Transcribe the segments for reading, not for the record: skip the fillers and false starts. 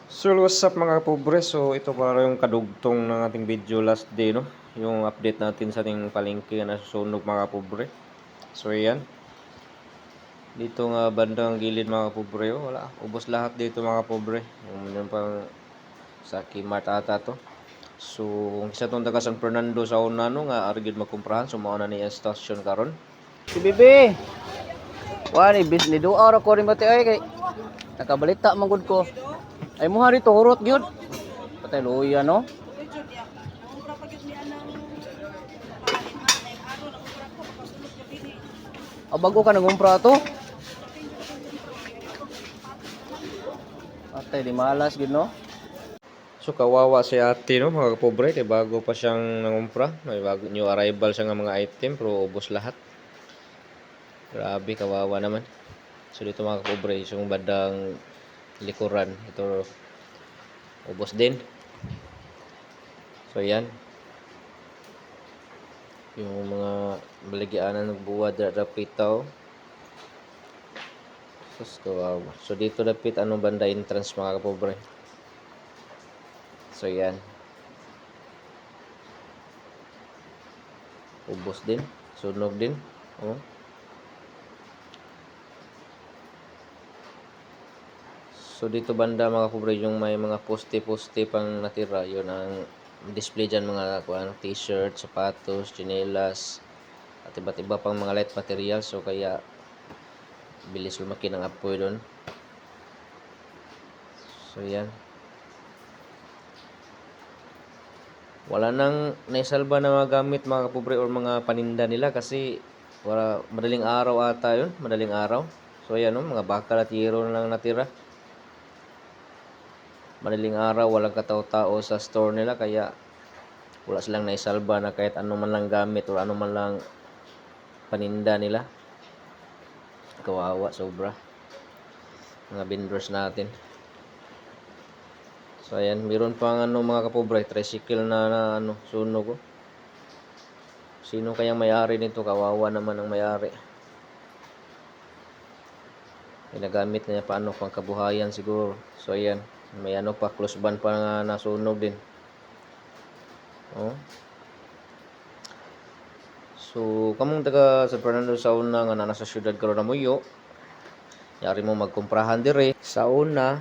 So what's up mga pobre? So ito para yung kadugtong ng ating video last day, no? Yung update natin sa ating palengke na susunog mga pobre. So yan. Dito nga bandang gilid mga pobre, oh, wala. Ubos lahat dito mga pobre. Yung pang sa Kmart ata to. So kung isa tong taga San Fernando sa una no nga argid magkumprahan so mao na ni station karon. Si Bibi. Wani bis ni duaw ra ko rin bati ay kay nakabalita manggod ko. Ay mo hari to hurot gyud. Patay luya no. O bago ka nagumpra to? Patay di malas gyud no. So kawawa si ate no mga pobre kay bago pa siyang nangumpra. May bago new arrival siya nga mga item pero ubos lahat. Grabe kawawa naman. So dito mga pobre yung bandang likuran ito ubos din. So yan. Yung mga baligyanan ng buwad rapitaw. Sus kawawa. So dito dapit anong banda entrance mga pobre. So yan. Ubos din. Sunog din. Oh. So dito banda mga pobre yung may mga poste-poste pang natira. Yun ang display dyan mga t-shirt, sapatos, tsinelas at iba't iba pang mga light material. So kaya bilis lumaki ng apoy doon. So yan. Wala nang naisalba na mga gamit mga pobre or mga paninda nila kasi wala, madaling araw ata yun. Madaling araw. So yan mga bakal at hero na lang natira. Madaling araw, walang katao-tao sa store nila kaya wala silang naisalba na kahit ano man lang gamit o ano man lang paninda nila. Kawawa sobra mga vendors natin. So ayan, meron pang mga kapobre, tricycle na sunog. Sino kayang may-ari nito? Kawawa naman ang may-ari. Ginagamit niya paano pang kabuhayan siguro. So ayan, may pa, close band pa nga nasunog din. Oh. So kamong taga San Fernando sa una nga nasa syudad karon na Muyo, yari mo magkumprahan dire sa una.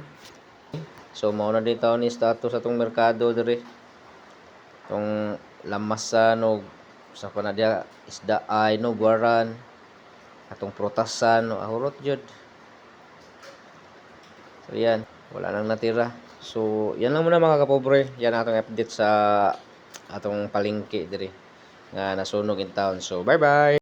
So mao na din taon ni status atong merkado dire. Tong lamasan o sa panadya isda ay no guaran atong prutasan no ahurot jud. So yan, wala nang natira. So yan lang muna mga kapobre. Yan atong update sa atong palengke dire nga nasunog in town. So bye bye.